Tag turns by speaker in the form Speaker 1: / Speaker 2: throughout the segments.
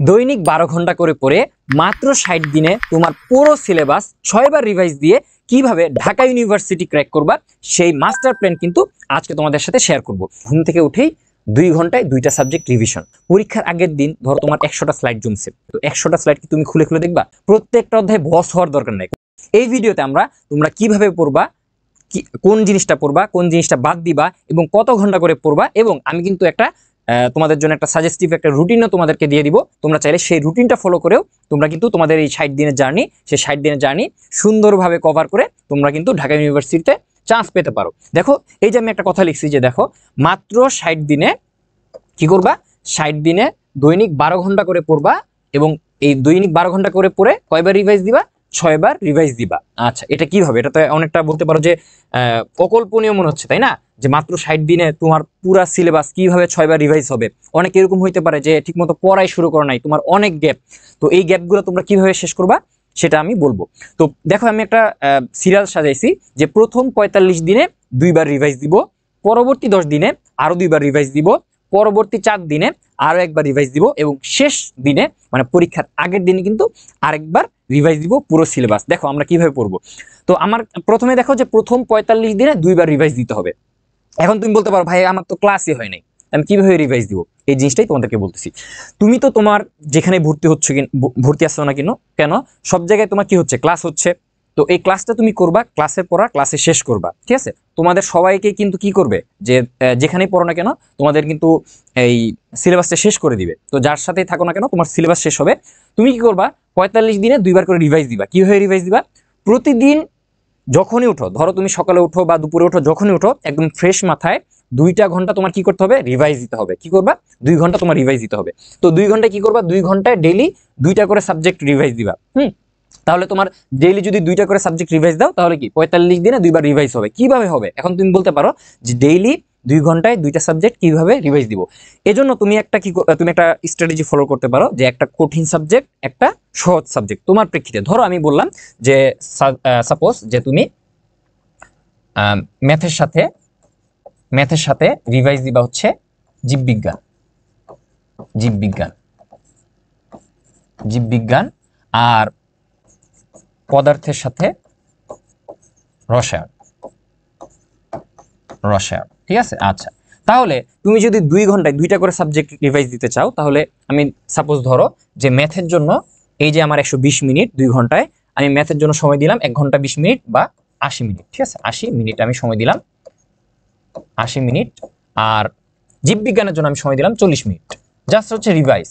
Speaker 1: দৈনিক 12 ঘন্টা করে পড়ে মাত্র 60 দিনে তোমার পুরো সিলেবাস 6 বার রিভাইজ দিয়ে কিভাবে ঢাকা ইউনিভার্সিটি ক্র্যাক করবা সেই মাস্টার প্ল্যান কিন্তু আজকে তোমাদের সাথে শেয়ার করব। ঘুম থেকে উঠেই 2 ঘন্টায় 2টা সাবজেক্ট রিভিশন। পরীক্ষার আগের দিন ধরো তোমার 100টা স্লাইড জমছে, তো 100টা স্লাইড কি তুমি খুলে খুলে দেখবা? প্রত্যেকটা অধ্যায় বস হওয়ার দরকার নাই। এই ভিডিওতে তোমরা কিভাবে পড়বা, কোন জিনিসটা পড়বা, কোন জিনিসটা বাদ দিবা এবং কত ঘন্টা করে পড়বা, এবং আমি কিন্তু একটা তোমাদের জন্য একটা সাজেস্টিভ একটা রুটিনও তোমাদেরকে দিয়ে দিব। তোমরা চাইলে সেই রুটিনটা ফলো করেও তোমরা কিন্তু তোমাদের এই 60 দিনের জার্নি, সেই 60 দিনের জার্নি সুন্দরভাবে কভার করে তোমরা কিন্তু ঢাকা ইউনিভার্সিটিতে চান্স পেতে পারো। দেখো, এই যে আমি একটা কথা লিখছি যে দেখো, মাত্র 60 দিনে কি করবা? 60 দিনে দৈনিক 12 ঘন্টা করে পড়বা এবং এই দৈনিক 12 ঘন্টা করে পড়ে কয়বার রিভাইজ দিবা? 6 বার রিভাইজ দিবা। আচ্ছা, এটা কিভাবে? এটা তো অনেকটা বলতে পারো যে অকল্পনীয় মনে হচ্ছে, তাই না? যে মাত্র 60 দিনে তোমার পুরা সিলেবাস কিভাবে 6 বার রিভাইজ হবে? অনেক এরকম হইতে পারে যে ঠিকমতো পড়াই শুরু করো নাই, তোমার অনেক গ্যাপ। তো এই গ্যাপগুলো তোমরা কিভাবে শেষ করবা সেটা আমি বলবো। তো দেখো, আমি একটা সিরিয়াল সাজাইছি যে প্রথম 45 দিনে 2 বার রিভাইজ দিব, পরবর্তী 10 দিনে আরো 2 বার রিভাইজ দিব, পরবর্তী 4 দিনে আরো একবার রিভাইজ দিব এবং শেষ দিনে মানে পরীক্ষার আগের দিনে কিন্তু আরেকবার রিভাইজ দিব পুরো সিলেবাস। দেখো আমরা কিভাবে পড়বো। তো আমার প্রথমে দেখো যে প্রথম 45 দিনে 2 বার রিভাইজ দিতে হবে। এখন তুমি বলতে পারো, ভাই আমার তো ক্লাসই হয় নাই, আমি কিভাবে রিভাইজ দিব? এই জিনিসটাই তোমাদেরকে বলতেছি। তুমি তো তোমার যেখানে ভর্তি হচ্ছে, ভর্তি আসছো না কেন সব জায়গায় তোমার কি হচ্ছে? ক্লাস হচ্ছে। তো এই ক্লাসটা তুমি করবা, ক্লাসের পড়া ক্লাসে শেষ করবা, ঠিক আছে? তোমাদের সবাইকে কিন্তু কি করবে যে যেখানেই পড়ো না কেন তোমাদের কিন্তু এই সিলেবাসটা শেষ করে দিবে। তো যার সাথেই থাকো না কেন তোমার সিলেবাস শেষ হবে। তুমি কি করবা? 45 দিনে 2 বার করে রিভাইজ দিবা। কিভাবে রিভাইজ দিবা? প্রতিদিন যখনই উঠো, ধরো তুমি সকালে উঠো বা দুপুরে উঠো, যখনই উঠো একদম ফ্রেশ মাথায় 2টা ঘন্টা তোমার কি করতে হবে? রিভাইজ দিতে হবে। কি করবা? 2 ঘন্টা তোমার রিভাইজ দিতে হবে। তো 2 ঘন্টায় কি করবা? 2 ঘন্টায় ডেইলি 2টা করে সাবজেক্ট রিভাইজ দিবা। তাহলে তোমার ডেইলি যদি 2টা করে সাবজেক্ট রিভাইজ দাও তাহলে কি 45 দিনে 2 বার রিভাইজ হবে। কিভাবে হবে? এখন তুমি বলতে পারো যে ডেইলি 2 ঘন্টায় 2টা সাবজেক্ট কিভাবে রিভাইজ দিব। এজন্য তুমি একটা স্ট্র্যাটেজি ফলো করতে পারো যে একটা কঠিন সাবজেক্ট, একটা সহজ সাবজেক্ট তোমার প্রেক্ষিতে। ধরো আমি বললাম যে সাপোজ যে তুমি ম্যাথের সাথে রিভাইজ দিবা হচ্ছে জীববিজ্ঞান আর পদার্থের সাথে রসায়ন, ঠিক আছে? আচ্ছা, তাহলে তুমি যদি 2 ঘন্টায় 2টা করে সাবজেক্ট রিভাইজ দিতে চাও, তাহলে আমি সাপোজ ধরো যে ম্যাথের জন্য এই যে আমার 120 মিনিট, 2 ঘন্টায় আমি ম্যাথের জন্য সময় দিলাম 1 ঘন্টা 20 মিনিট বা 80 মিনিট, ঠিক আছে? 80 মিনিট আমি সময় দিলাম, 80 মিনিট। আর জীববিজ্ঞানের জন্য আমি সময় দিলাম 40 মিনিট। জাস্ট হচ্ছে রিভাইজ।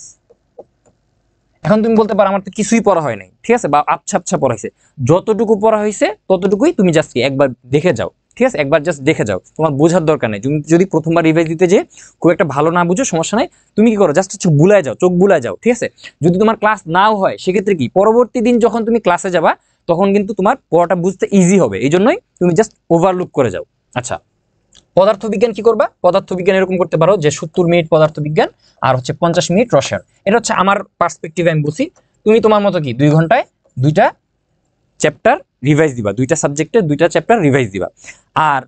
Speaker 1: এখন তুমি বলতে পারো আমার তো কিছুই পড়া হয় নাই, ঠিক আছে? বা আবছা পড়া হয়েছে। যতটুকু পড়া হয়েছে ততটুকুই তুমি জাস্ট একবার দেখে যাও, ঠিক আছে? একবার জাস্ট দেখে যাও, তোমার বোঝার দরকার নেই। তুমি যদি প্রথমবার রিভাইজ দিতে যে খুব একটা ভালো না বুঝো, সমস্যা নাই, তুমি কি করো? জাস্ট হচ্ছে বুলায় যাও, চোখ বুলায় যাও, ঠিক আছে? যদি তোমার ক্লাস নাও হয় সেক্ষেত্রে কি, পরবর্তী দিন যখন তুমি ক্লাসে যাবা তখন কিন্তু তোমার পড়াটা বুঝতে ইজি হবে। এই জন্যই তুমি জাস্ট ওভারলুক করে যাও। আচ্ছা, পদার্থবিজ্ঞান কি করবা? পদার্থবিজ্ঞান এরকম করতে পারো যে 70 মিনিট পদার্থবিজ্ঞান আর হচ্ছে 50 মিনিট রসায়ন। এটা হচ্ছে আমার পার্সপেক্টিভে আমি বলছি। তুমি তোমার মতো কি 2 ঘন্টায় 2টা চ্যাপ্টার রিভাইজ দিবা, 2টা সাবজেক্টের 2টা চ্যাপ্টার রিভাইজ দিবা। আর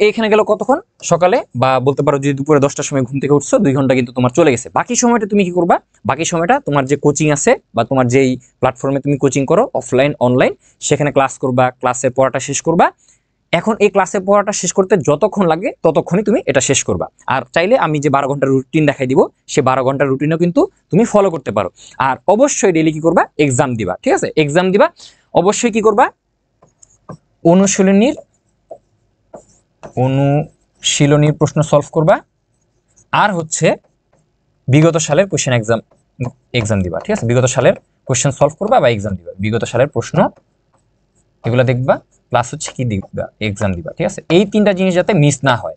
Speaker 1: এইখানে গেল কতক্ষণ? সকালে বা বলতে পারো যদি দুপুরে 10টার সময় ঘুম থেকে উঠছো, 2 ঘন্টা কিন্তু তোমার চলে গেছে। বাকি সময়টা তুমি কি করবা? বাকি সময়টা তোমার যে কোচিং আছে বা তোমার যেই প্ল্যাটফর্মে তুমি কোচিং করো, অফলাইন অনলাইন, সেখানে ক্লাস করবা, ক্লাসে পড়াটা শেষ করবা। এখন এই ক্লাসে পড়াটা শেষ করতে যতক্ষণ লাগে ততক্ষণই তুমি এটা শেষ করবা। আর চাইলে আমি যে 12 ঘন্টার রুটিন দেখাই দিব, সে 12 ঘন্টার রুটিনও কিন্তু তুমি ফলো করতে পারো। আর অবশ্যই ডেইলি কি করবা? এক্সাম দিবা, ঠিক আছে? এক্সাম দিবা। অবশ্যই কি করবা? অনুশীলনীর প্রশ্ন সলভ করবা। আর হচ্ছে বিগত সালের কোশ্চেন এক্সাম দিবা, ঠিক আছে? বিগত সালের কোশ্চেন সলভ করবা বা এক্সাম দিবা, বিগত সালের প্রশ্ন এগুলো দেখবা, প্লাস হচ্ছে কি দিবা? এক্সাম দিবা, ঠিক আছে? এই 3টা জিনিস যাতে মিস না হয়,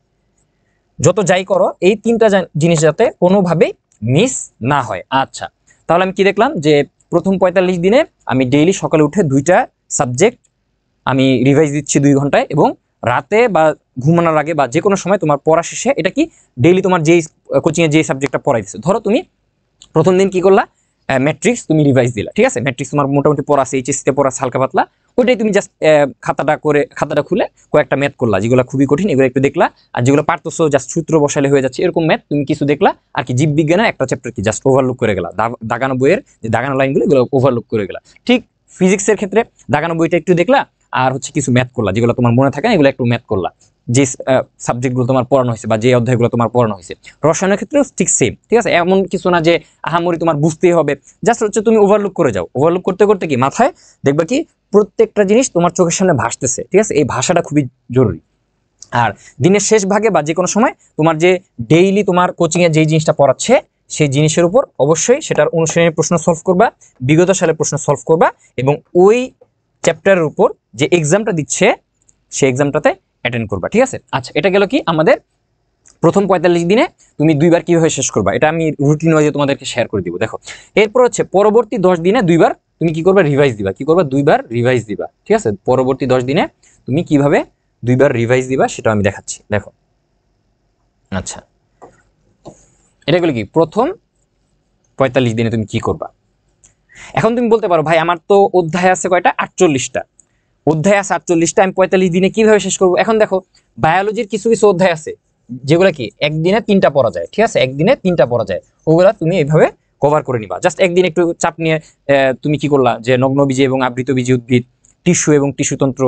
Speaker 1: যত যাই করো এই 3টা জিনিস যাতে কোনোভাবেই মিস না হয়। আচ্ছা, তাহলে আমি কি দেখলাম যে প্রথম 45 দিনে আমি ডেইলি সকালে উঠে 2টা সাবজেক্ট আমি রিভাইজ দিচ্ছি 2 ঘন্টায়, এবং রাতে বা ঘুমানোর আগে বা যে কোনো সময় তোমার পড়া শেষে এটা কি ডেইলি তোমার যেই কোচিংয়ে যেই সাবজেক্টটা পড়াইছে, ধরো তুমি প্রথম দিন কি করলা? ম্যাট্রিক্স তুমি রিভাইজ দিলা, ঠিক আছে? ম্যাট্রিক্স তোমার মোটামুটি পড়া আছে, এইচএসসিতে পড়া হালকা পাতলা, ওইটাই তুমি জাস্ট খাতাটা খুলে কয়েকটা ম্যাথ করলা, যেগুলো খুবই কঠিন এগুলো একটু দেখলা, আর যেগুলো পারতেছো জাস্ট সূত্র বসালে হয়ে যাচ্ছে এরকম ম্যাথ তুমি কিছু দেখলা, আর কি জীববিজ্ঞানের একটা চ্যাপ্টার কি জাস্ট ওভারলুক করে গেলা, দাগানো বইয়ের যে দাগানো লাইনগুলো এগুলো ওভারলুক করে গেলা। ঠিক ফিজিক্সের ক্ষেত্রে দাগানো বইটা একটু দেখলা, আর হচ্ছে কিছু ম্যাথ করলা, যেগুলো তোমার মনে থাকে না এগুলো একটু ম্যাথ করলা, যে সাবজেক্টগুলো তোমার পড়ানো হয়েছে বা যে অধ্যায়গুলো তোমার পড়ানো হয়েছে। রসায়নের ক্ষেত্রেও ঠিক সেম, ঠিক আছে, এমন কিছু না যে আহামরি তোমার বুঝতেই হবে, জাস্ট হচ্ছে তুমি ওভারলুক করে যাও, ওভারলুক করতে করতে কি মাথায় দেখবা কি প্রত্যেকটা জিনিস তোমার চোখের সামনে ভাসতেছে, ঠিক আছে, এই ভাষাটা খুবই জরুরি। আর দিনের শেষ ভাগে বা যে কোনো সময় তোমার যে ডেইলি তোমার কোচিংয়ে যেই জিনিসটা পড়াচ্ছে সেই জিনিসের উপর অবশ্যই সেটার অনুশীলনের প্রশ্ন সলভ করবা, বিগত সালের প্রশ্ন সলভ করবা, এবং ওই চ্যাপ্টারের উপর যে এক্সামটা দিচ্ছে সেই এক্সামটাতে অ্যাটেন্ড করবা, ঠিক আছে। আচ্ছা, এটা গেল কি আমাদের প্রথম 45 দিনে তুমি 2বার কিভাবে শেষ করবা, এটা আমি রুটিন ওয়াইজে তোমাদেরকে শেয়ার করে দিব। দেখো, এরপর হচ্ছে পরবর্তী 10 দিনে 2বার তুমি কি করবা, রিভাইজ দিবা। কি করবা, 2বার রিভাইজ দিবা, ঠিক আছে। পরবর্তী 10 দিনে তুমি কিভাবে 2বার রিভাইজ দিবা সেটা আমি দেখাচ্ছি, দেখো। আচ্ছা, এটা গেল কি প্রথম 45 দিনে তুমি কি করবা। এখন তুমি বলতে পারো ভাই আমার তো অধ্যায় আছে কয়টা, 48টা অধ্যায় আছে, 48টা আমি 45 দিনে কিভাবে শেষ করবো। এখন দেখো, বায়োলজির কিছু কিছু অধ্যায় আছে যেগুলো কি একদিনে 3টা পড়া যায়, ঠিক আছে, একদিনে 3টা পড়া যায়, ওগুলা তুমি এইভাবে কভার করে নিবা। জাস্ট একদিন একটু চাপ নিয়ে তুমি কি করলা, যে নগ্নবীজি এবং আবৃতবীজি উদ্ভিদ, টিস্যু এবং টিস্যুতন্ত্র,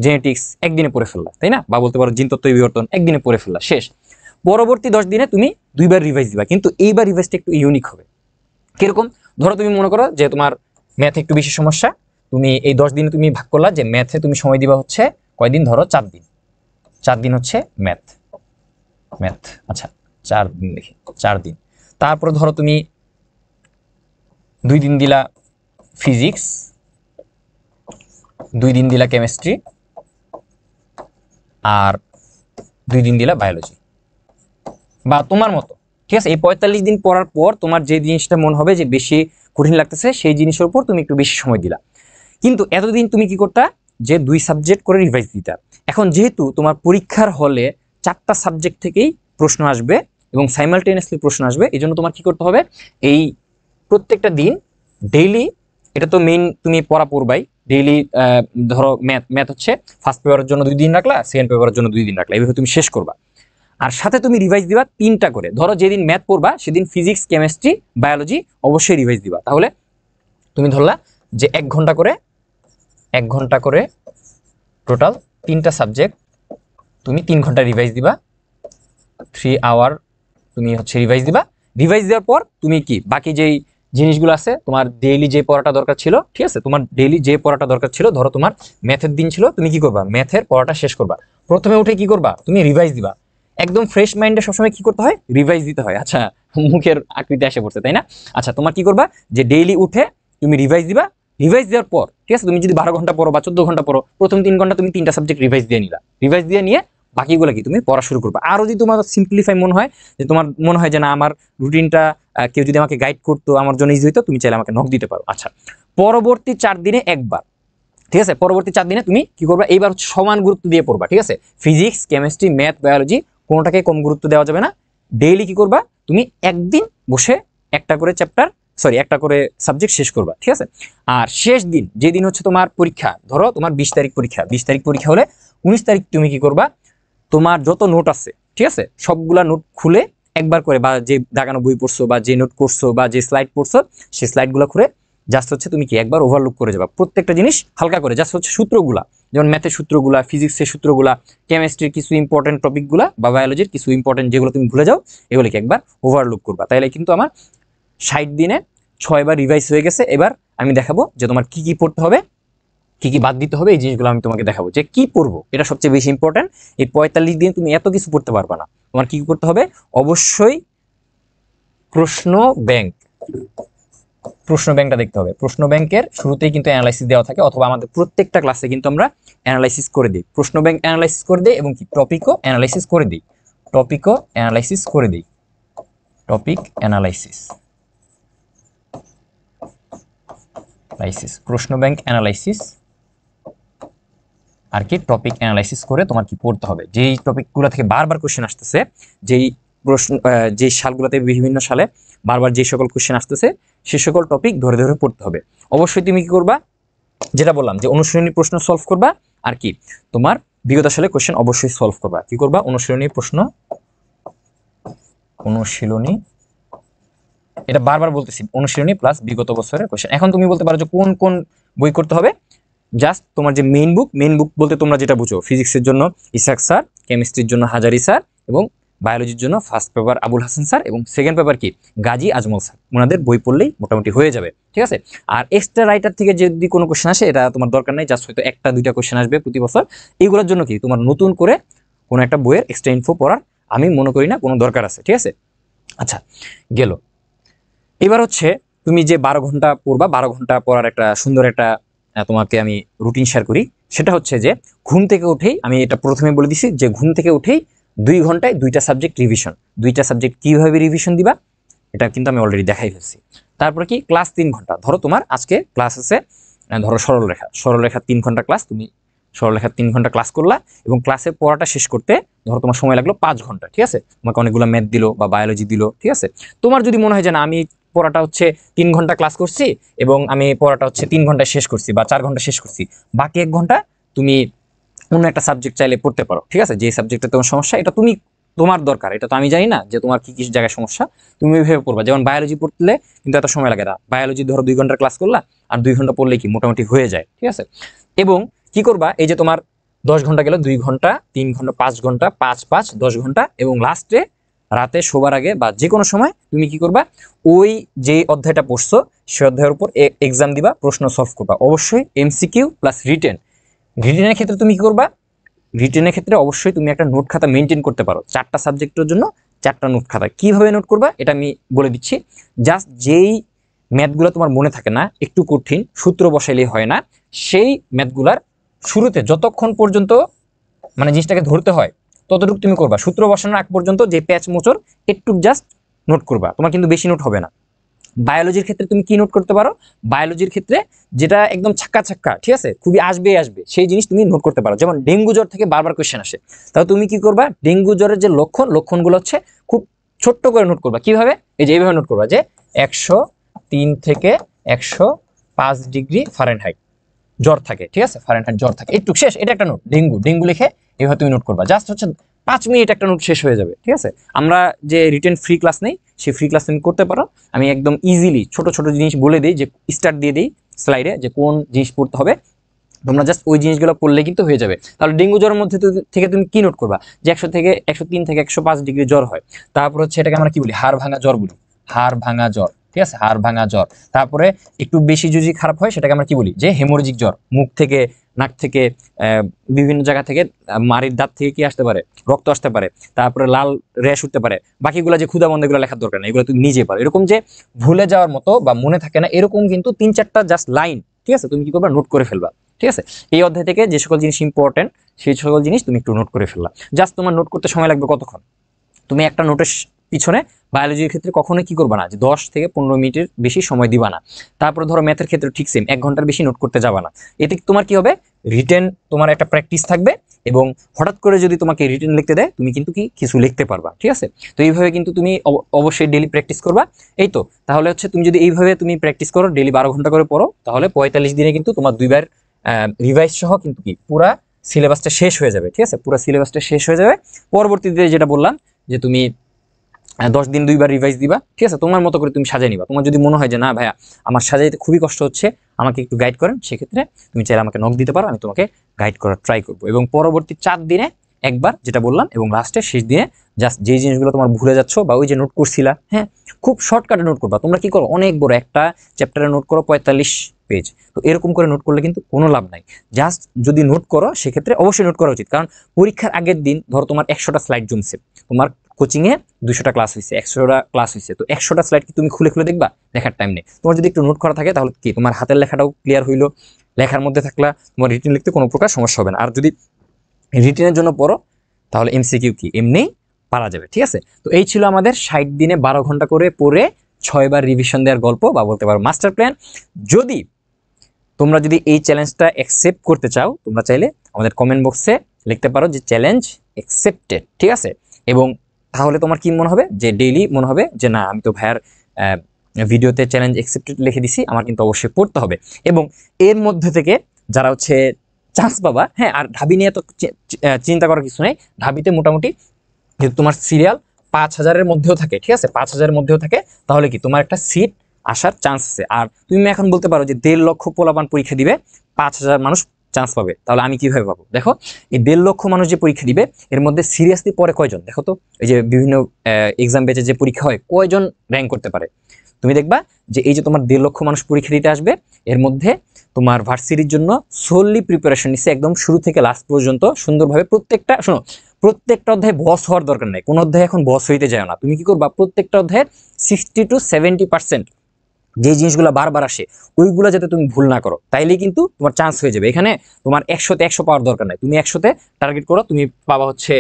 Speaker 1: জেনেটিক্স একদিনে পড়ে ফেললা, তাই না, বা বলতে পারো জিনতত্ত্ব বিবর্তন একদিনে পড়ে ফেললা, শেষ। পরবর্তী 10 দিনে তুমি 2বার রিভাইজ দিবা, কিন্তু এইবার রিভাইজটা একটু ইউনিক হবে। কিরকম, ধরো তুমি মনে করো যে তোমার ম্যাথে একটু বেশি সমস্যা, তুমি এই 10 দিনে তুমি ভাগ করলা যে ম্যাথে তুমি সময় দিবা হচ্ছে কয়দিন, ধরো 4 দিন, 4 দিন হচ্ছে ম্যাথ। আচ্ছা, 4 দিন দেখি, 4 দিন। তারপরে ধরো তুমি 2 দিন দিলা ফিজিক্স, 2 দিন দিলা কেমিস্ট্রি, আর 2 দিন দিলা বায়োলজি, বা তোমার মতো, ঠিক আছে। এই 45 দিন পড়ার পর তোমার যে জিনিসটা মনে হবে যে বেশি কঠিন লাগতেছে সেই জিনিসের উপর তুমি একটু বেশি সময় দিলা। কিন্তু এতদিন তুমি কি করতা, যে 2 সাবজেক্ট করে রিভাইজ দিতা। এখন যেহেতু তোমার পরীক্ষার হলে 4টা সাবজেক্ট থেকেই প্রশ্ন আসবে এবং সাইমালটেনিয়াসলি প্রশ্ন আসবে, এই জন্য তোমার কি করতে হবে, এই প্রত্যেকটা দিন ডেইলি, এটা তো মেইন তুমি পড়াই ডেইলি। ধরো ম্যাথ হচ্ছে ফার্স্ট পেপারের জন্য 2 দিন রাখলা, সেকেন্ড পেপারের জন্য 2 দিন রাখলা, এইভাবে তুমি শেষ করবা। আর সাথে তুমি রিভাইজ দিবা 3টা করে। ধরো যেদিন ম্যাথ পড়বা সেদিন ফিজিক্স, কেমিস্ট্রি, বায়োলজি অবশ্যই রিভাইজ দিবা। তাহলে তুমি ধরলা যে 1 ঘন্টা করে টোটাল 3টা সাবজেক্ট তুমি 3 ঘন্টা রিভাইজ দিবা, 3 আওয়ার তুমি হচ্ছে রিভাইজ দিবা। রিভাইজ দেওয়ার পর তুমি কি বাকি যেই জিনিসগুলো আছে তোমার ডেইলি যে পড়াটা দরকার ছিল, ঠিক আছে, তোমার ডেইলি যে পড়াটা দরকার ছিল, ধরো তোমার ম্যাথের দিন ছিল, তুমি কি করবা, ম্যাথের পড়াটা শেষ করবা। প্রথমে উঠে কি করবা, তুমি রিভাইজ দিবা। একদম ফ্রেশ মাইন্ডে সবসময় কি করতে হয়, রিভাইজ দিতে হয়। আচ্ছা, মুখের আকৃতি এসে পড়ছে, তাই না। আচ্ছা, তোমার কি করবা, যে ডেইলি উঠে তুমি রিভাইজ দিবা। রিভাইজ দেওয়ার পর, ঠিক আছে, তুমি যদি 12 ঘন্টা পড়ো বা 14 ঘন্টা পড়ো, প্রথম 3 ঘন্টা তুমি 3টা সাবজেক্ট রিভাইজ দিয়ে নিলা। রিভাইজ দিয়ে নিয়ে বাকিগুলো কি তুমি পড়া শুরু করবা। আরও যদি তোমার সিম্পলিফাই মনে হয়, যে তোমার মনে হয় যে না আমার রুটিনটা কেউ যদি আমাকে গাইড করতো আমার জন্য ইজি হতো, তুমি চাইলে আমাকে নক দিতে পারো। আচ্ছা, পরবর্তী 4 দিনে একবার, ঠিক আছে, পরবর্তী 4 দিনে তুমি কি করবা, এইবার হচ্ছে সমান গুরুত্ব দিয়ে পড়বা, ঠিক আছে। ফিজিক্স, কেমিস্ট্রি, ম্যাথ, বায়োলজি কোনোটাকে কম গুরুত্ব দেওয়া যাবে না। ডেইলি কি করবা, তুমি একদিন বসে একটা করে সাবজেক্ট শেষ করবা, ঠিক আছে। আর শেষ দিন, যেদিন হচ্ছে তোমার পরীক্ষা, ধরো তোমার 20 তারিখ পরীক্ষা, 20 তারিখ পরীক্ষা হলে 19 তারিখ তুমি কি করবা, তোমার যত নোট আছে, ঠিক আছে, সবগুলা নোট খুলে একবার করে, বা যে দাগানো বই পড়ছো বা যে নোট করছো বা যে স্লাইড পড়ছো সেই স্লাইডগুলো খুলে জাস্ট হচ্ছে তুমি কি একবার ওভারলুক করে যাবা, প্রত্যেকটা জিনিস হালকা করে। জাস্ট হচ্ছে সূত্রগুলা, যেমন ম্যাথের সূত্রগুলা, ফিজিক্সের সূত্রগুলা, কেমিস্ট্রির কিছু ইম্পর্টেন্ট টপিকগুলা বা বায়োলজির কিছু ইম্পর্টেন্ট যেগুলো তুমি ভুলে যাও এগুলোকে একবার ওভারলুক করবা। তাইলে কিন্তু আমার 60 দিনে 6বার রিভাইজ হয়ে গেছে। এবার আমি দেখাবো যে তোমার কি কি পড়তে হবে, কি কি বাদ দিতে হবে, এই জিনিসগুলো আমি তোমাকে দেখাবো যে কি পড়বো। এটা সবচেয়ে বেশি ইম্পর্টেন্ট। এই 45 দিন তুমি এত কিছু পড়তে পারবা না। তোমার কি করতে হবে, অবশ্যই প্রশ্ন ব্যাংকটা দেখতে হবে। প্রশ্ন ব্যাংকের শুরুতেই কিন্তু অ্যানালাইসিস দেওয়া থাকে, অথবা আমাদের প্রত্যেকটা ক্লাসে কিন্তু আমরা অ্যানালাইসিস করে দিই, প্রশ্ন ব্যাংক অ্যানালাইসিস করে দিই, এবং কি টপিক অ্যানালাইসিস করে দিই। প্রশ্ন ব্যাংক অ্যানালাইসিস আর কি টপিক অ্যানালাইসিস করে তোমার কি পড়তে হবে, যেই টপিকগুলো থেকে বারবার কোশ্চেন আসতেছে, যেই সালগুলোতে বিভিন্ন সালে বারবার যে সকল কোশ্চেন আসতেছে সে সকল টপিক ধরে ধরে পড়তে হবে। অবশ্যই তুমি কি করবা, যেটা বললাম যে অনুশীলনী প্রশ্ন সলভ করবা, আর কি তোমার বিগত সালে কোশ্চেন অবশ্যই সলভ করবা। কি করবা? অনুশীলনী প্রশ্ন, অনুশীলনী, এটা বারবার বলতেছি, অনুশীলনী প্লাস বিগত বছরের কোশ্চেন। এখন তুমি বলতে পারো যে কোন কোন বই করতে হবে। জাস্ট তোমার যে মেইন বুক বলতে তোমরা যেটা বুঝো, ফিজিক্সের জন্য ইসাক স্যার, কেমিস্ট্রির জন্য হাজারি স্যার, এবং বায়োলজির জন্য first paper Abul Hasan sir, এবং সেকেন্ড পেপার কি গাজী আজমল স্যার। ওনাদের বই পড়লেই মোটামুটি হয়ে যাবে, ঠিক আছে। আর এক্সট্রা রাইটার থেকে যদি কোনো কোশ্চেন আসে, এটা তোমার দরকার নেই, জাস্ট হয়তো একটা দুইটা কোশ্চেন আসবে প্রতি বছর। এইগুলোর জন্য কি তোমার নতুন করে কোনো একটা বইয়ের এক্সট্রা ইনফো পড়ার আমি মনে করি না কোনো দরকার আছে, ঠিক আছে। আচ্ছা, গেল। এবার হচ্ছে তুমি যে 12 ঘন্টা পড়বা, 12 ঘন্টা পড়ার একটা সুন্দর একটা তোমাকে আমি রুটিন শেয়ার করি। সেটা হচ্ছে যে ঘুম থেকে উঠেই, আমি এটা প্রথমে বলে দিছি যে ঘুম থেকে উঠেই 2 ঘন্টায় 2টা সাবজেক্ট রিভিশন। 2টা সাবজেক্ট কিভাবে রিভিশন দিবা এটা কিন্তু আমি অলরেডি দেখাই ফেলছি। তারপরে কি ক্লাস 3 ঘন্টা, ধরো তোমার আজকে ক্লাস আছে, ধরো সরলরেখা 3 ঘন্টা ক্লাস, তুমি সরলরেখা 3 ঘন্টা ক্লাস করলা, এবং ক্লাসে পড়াটা শেষ করতে ধরো তোমার সময় লাগলো 5 ঘন্টা, ঠিক আছে। তোমাকে অনেকগুলো ম্যাথ দিল বা বায়োলজি দিল, ঠিক আছে। তোমার যদি মনে হয় যে না, আমি পড়াটা হচ্ছে 3 ঘন্টা ক্লাস করছি এবং আমি পড়াটা হচ্ছে 3 ঘন্টায় শেষ করছি বা 4 ঘন্টা শেষ করছি, বাকি 1 ঘন্টা তুমি অন্য একটা সাবজেক্ট চাইলে পড়তে পারো, ঠিক আছে। যে সাবজেক্টে তোমার সমস্যা, এটা তুমি, তোমার দরকার, এটা তো আমি জানি না যে তোমার কি কি জায়গায় সমস্যা, তুমি ওইভাবে পড়বা। যেমন বায়োলজি পড়লে কিন্তু এত সময় লাগে না, বায়োলজি ধরো 2 ঘন্টার ক্লাস করলা, আর 2 ঘন্টা পড়লে কি মোটামুটি হয়ে যায়, ঠিক আছে। এবং কি করবা, এই যে তোমার 10 ঘন্টা গেল, 2 ঘন্টা, 3 ঘন্টা, 5 ঘন্টা, 5 10 ঘন্টা, এবং লাস্টে রাতে শোবার আগে বা যে কোনো সময় তুমি কি করবা, ওই যে অধ্যায়টা পড়ছো সে অধ্যায়ের উপর এক্সাম দিবা, প্রশ্ন সলভ করবা। অবশ্যই এমসিকিউ প্লাস রিটেন। রিটেনের ক্ষেত্রে তুমি কি করবা, রিটেনের ক্ষেত্রে অবশ্যই তুমি একটা নোট খাতা মেনটেন করতে পারো। 4টা সাবজেক্টের জন্য 4টা নোট খাতা। কিভাবে নোট করবা এটা আমি বলে দিচ্ছি। জাস্ট যেই ম্যাথগুলো তোমার মনে থাকে না, একটু কঠিন, সূত্র বসাইলেই হয় না, সেই ম্যাথগুলার শুরুতে যতক্ষণ পর্যন্ত মানে জিনিসটাকে ধরতে হয় ততটুকু তুমি করবা। সূত্র বসানোর আগ পর্যন্ত যে প্যাচ মোচর একটু জাস্ট নোট করবা, তোমার কিন্তু বেশি নোট হবে না। বায়োলজির ক্ষেত্রে তুমি কি নোট করতে পারো, বায়োলজির ক্ষেত্রে যেটা একদম ছাক্কা ছাক্কা, ঠিক আছে, খুবই আসবে সেই জিনিস তুমি নোট করতে পারো। যেমন ডেঙ্গু জ্বর থেকে বারবার কোয়েশ্চেন আসে, তাহলে তুমি কি করবা, ডেঙ্গু জ্বরের যে লক্ষণগুলো হচ্ছে খুব ছোট্ট করে নোট করবা। কিভাবে? এই যে এইভাবে নোট করবা যে 103 থেকে 105 ডিগ্রি ফারেনহাইট জ্বর থাকে, ঠিক আছে, ফারেনহাইট জ্বর থাকে, একটু শেষ, এটা একটা নোট। ডেঙ্গু লিখে এভাবে তুমি নোট করবা। জাস্ট হচ্ছে 5 মিনিট একটা নোট শেষ হয়ে যাবে, ঠিক আছে। আমরা যে রিটেন ফ্রি ক্লাস নেই, সেই ফ্রি ক্লাস তুমি করতে পারো। আমি একদম ইজিলি ছোট ছোট জিনিস বলে দিই, যে স্টার্ট দিয়ে দিই স্লাইডে যে কোন জিনিস পড়তে হবে, তোমরা জাস্ট ওই জিনিসগুলো পড়লে কিন্তু হয়ে যাবে। তাহলে ডেঙ্গু জ্বরের মধ্যে থেকে তুমি কি নোট করবা, যে 103 থেকে 105 ডিগ্রি জ্বর হয়। তারপর হচ্ছে এটাকে আমরা কি বলি, হাড় ভাঙা জ্বর বলি, হাড় ভাঙা জ্বর, ঠিক আছে, হাড় ভাঙা জ্বর। তারপরে একটু বেশি যদি খারাপ হয় সেটাকে আমরা কি বলি, যে হেমোরেজিক জ্বর, মুখ থেকে, নাক থেকে, বিভিন্ন জায়গা থেকে, মাড়ির দাঁত থেকে কি আসতে পারে, রক্ত আসতে পারে, তারপরে লাল র্যাশ উঠতে পারে। বাকিগুলো যে ক্ষুধা বন্ধ, এগুলো লেখার দরকার নেই, এগুলো তুমি নিজে পারো। এরকম যে ভুলে যাওয়ার মতো বা মনে থাকে না এরকম কিন্তু 3-4টা জাস্ট লাইন, ঠিক আছে, তুমি কি করবা, নোট করে ফেলবা, ঠিক আছে। এই অধ্যায় থেকে যে সকল জিনিস ইম্পর্টেন্ট সেই সকল জিনিস তুমি একটু নোট করে ফেললা। জাস্ট তোমার নোট করতে সময় লাগবে কতক্ষণ, তুমি একটা নোটের পিছনে বায়োলজির ক্ষেত্রে কখনোই কি করবা না, যে 10 থেকে 15 মিনিটের বেশি সময় দিবা না। তারপরে ধরো ম্যাথের ক্ষেত্রে ঠিক সেম, 1 ঘন্টার বেশি নোট করতে যাবা না। এতে তোমার কি হবে, রিটেন তোমার একটা প্র্যাকটিস থাকবে, এবং হঠাৎ করে যদি তোমাকে রিটেন লিখতে দেয় তুমি কিন্তু কি কিছু লিখতে পারবা, ঠিক আছে। তো এইভাবে কিন্তু তুমি অবশ্যই ডেলি প্র্যাকটিস করবা। এই তো, তাহলে হচ্ছে তুমি যদি এইভাবে তুমি প্র্যাকটিস করো, ডেলি 12 ঘন্টা করে পড়ো, তাহলে 45 দিনে কিন্তু তোমার 2বার রিভাইজ সহ কিন্তু কি পুরা সিলেবাসটা শেষ হয়ে যাবে, ঠিক আছে, পুরো সিলেবাসটা শেষ হয়ে যাবে। পরবর্তীতে যেটা বললাম যে তুমি 10 দিন 2বার রিভাইজ দিবা, ঠিক আছে, তোমার মতো করে তুমি সাজিয়ে নিবা। তোমার যদি মনে হয় যে না ভাইয়া আমার সাজাইতে খুবই কষ্ট হচ্ছে, আমাকে একটু গাইড করেন, সেক্ষেত্রে তুমি চাইলে আমাকে নক দিতে পারো, আমি তোমাকে গাইড করার ট্রাই করবো। এবং পরবর্তী 4 দিনে একবার, যেটা বললাম, এবং লাস্টে শেষ দিনে জাস্ট যেই জিনিসগুলো তোমার ভুলে যাচ্ছ বা ওই যে নোট করছিলা, হ্যাঁ, খুব শর্টকাটে নোট করবা। তোমরা কি করো, অনেক বড় একটা চ্যাপ্টারে নোট করো 45 পেজ, তো এরকম করে নোট করলে কিন্তু কোনো লাভ নাই। জাস্ট যদি নোট করো সেক্ষেত্রে অবশ্যই নোট করা উচিত, কারণ পরীক্ষার আগের দিন ধরো তোমার 100টা স্লাইড জমছে, তোমার কোচিংয়ে 200টা ক্লাস হয়েছে, 100টা ক্লাস হয়েছে, তো 100টা স্লাইড কি তুমি খুলে খুলে দেখবা, দেখার টাইম নেই। তোমার যদি একটু নোট করা থাকে তাহলে কি তোমার হাতের লেখাটাও ক্লিয়ার হইলো, লেখার মধ্যে থাকলা, তোমার রিটেন লিখতে কোনো প্রকার সমস্যা হবে না। আর যদি রিটেনের জন্য পড়ো তাহলে এমসিকিউ কি এমনি পারা যাবে, ঠিক আছে। তো এই ছিল আমাদের 60 দিনে 12 ঘন্টা করে পড়ে 6বার রিভিশন দেওয়ার গল্প, বা বলতে পারো মাস্টার প্ল্যান। যদি তোমরা যদি এই চ্যালেঞ্জটা অ্যাকসেপ্ট করতে চাও, তোমরা চাইলে আমাদের কমেন্ট বক্সে লিখতে পারো যে চ্যালেঞ্জ অ্যাকসেপ্টেড, ঠিক আছে। এবং তাহলে তোমার কি মনে হবে, যে ডেইলি মনে হবে যে না, আমি তো ভাইয়ার ভিডিওতে চ্যালেঞ্জ অ্যাকসেপ্টেড লিখে দিছি, আমার কিন্তু অবশ্যই পড়তে হবে। এবং এর মধ্যে থেকে যারা হচ্ছে চান্স পাবা, হ্যাঁ, আর ঢাবি নিয়ে তো চিন্তা করার কিছু নেই। ঢাবিতে মোটামুটি যদি তোমার সিরিয়াল 5,000-এর মধ্যেও থাকে, ঠিক আছে, 5,000-এর মধ্যেও থাকে, তাহলে কি তোমার একটা সিট আসার চান্স আছে। আর তুমি এখন বলতে পারো যে 1.5 লক্ষ পোলাপান পরীক্ষা দিবে, 5,000 মানুষ চান্স পাবে, তাহলে আমি কিভাবে পাবো? দেখো, এই 1.5 লক্ষ মানুষ যে পরীক্ষা দিবে, এর মধ্যে সিরিয়াসলি পরে কয়জন, দেখো তো, এই যে বিভিন্ন এক্সাম বেচে যে পরীক্ষা হয়, কয়জন র্যাঙ্ক করতে পারে? তুমি দেখবা যে এই যে তোমার 1.5 লক্ষ মানুষ পরীক্ষা দিতে আসবে, এর মধ্যে তোমার ভার্সিটির জন্য সোললি প্রিপারেশন নিচ্ছে একদম শুরু থেকে লাস্ট পর্যন্ত সুন্দরভাবে। প্রত্যেকটা শোনো, প্রত্যেকটা অধ্যায়ে বস হওয়ার দরকার নাই, কোনো অধ্যায়ে এখন বস হইতে যায় না। তুমি কি করবা, প্রত্যেকটা অধ্যায়ের 60 to 70% যে জিনিসগুলো বারবার আসে, ওইগুলো যাতে তুমি ভুল না করো, তাইলেই কিন্তু তোমার চান্স হয়ে যাবে। এখানে তোমার 100-তে 100 পাওয়ার দরকার নাই, তুমি 100-তে টার্গেট করো, তুমি পাবা হচ্ছে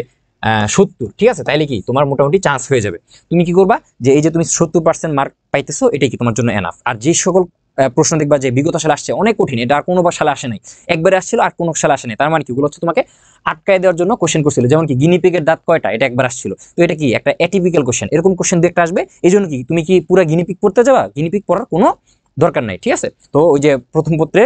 Speaker 1: 70, ঠিক আছে, তাইলে কি তোমার মোটামুটি চান্স হয়ে যাবে। তুমি কি করবা, যে এই যে তুমি 70% মার্ক পাইতেছো, এটাই কি তোমার জন্য এনাফ। আর যে সকল প্রশ্ন দেখবা যে বিগত সালে আসছে অনেক কঠিন, এটা আর কোনো সালে আসে নাই, একবারে আসছিল আর কোনো সালে আসে নাই, তার মানে কি ওগুলো হচ্ছে তোমাকে আটকায় দেওয়ার জন্য কোশ্চেন করছিল। যেমন কি গিনিপিগের দাঁত কয়টা, এটা একবার আসছিল, তো এটা কি একটা অ্যাটিপিক্যাল কোশ্চেন, এরকম কোশ্চেন দেখতে আসবে। এই জন্য কি তুমি কি পুরো গিনিপিগ পড়তে যাবা? গিনিপিগ পড়ার কোনো দরকার নাই, ঠিক আছে। তো ওই যে প্রথম পত্রে,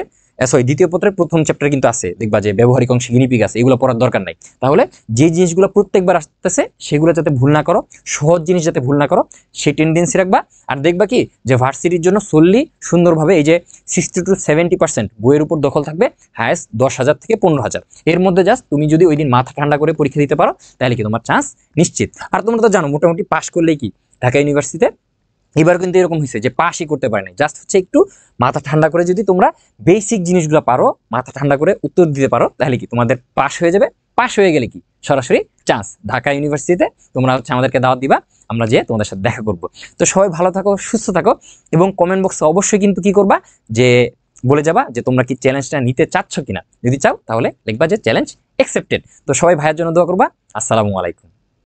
Speaker 1: দ্বিতীয় পত্রের প্রথম চ্যাপ্টার কিন্তু আছে, দেখবা যে ব্যবহারিক অংশে গিনিপিগ আছে, এগুলো পড়ার দরকার নাই। তাহলে যে জিনিসগুলো প্রত্যেকবার আসতেছে সেগুলো যাতে ভুল না করো, সহজ জিনিস যাতে ভুল না করো, সেই টেন্ডেন্সি রাখবা। আর দেখবা কি যে ভার্সিটির জন্য solely সুন্দরভাবে এই যে 60 to 70% বইয়ের উপর দখল থাকবে, হায়েস্ট 10,000 থেকে 15,000, এর মধ্যে জাস্ট তুমি যদি ওই দিন মাথা ঠান্ডা করে পরীক্ষা দিতে পারো, তাহলে কি তোমার চান্স নিশ্চিত। আর তোমরা তো জানো মোটামুটি পাস করলেই কি ঢাকা ইউনিভার্সিটিতে এবার কিন্তু এরকম হয়েছে যে পাসই করতে পারে নাই, জাস্ট হচ্ছে একটু মাথা ঠান্ডা করে যদি তোমরা বেসিক জিনিসগুলো পারো, মাথা ঠান্ডা করে উত্তর দিতে পারো, তাহলে কি তোমাদের পাস হয়ে যাবে। পাস হয়ে গেলে কি সরাসরি চান্স ঢাকা ইউনিভার্সিটিতে, তোমরা হচ্ছে আমাদেরকে দাওয়াত দিবা, আমরা যে তোমাদের সাথে দেখা করব। তো সবাই ভালো থাকো, সুস্থ থাকো, এবং কমেন্ট বক্সে অবশ্যই কিন্তু কি করবা, যে বলে যাবা যে তোমরা কি চ্যালেঞ্জটা নিতে চাচ্ছ কিনা। যদি চাও তাহলে লিখবা যে চ্যালেঞ্জ অ্যাকসেপ্টেড। তো সবাই ভাইয়ের জন্য দোয়া করবা। আসসালামু আলাইকুম।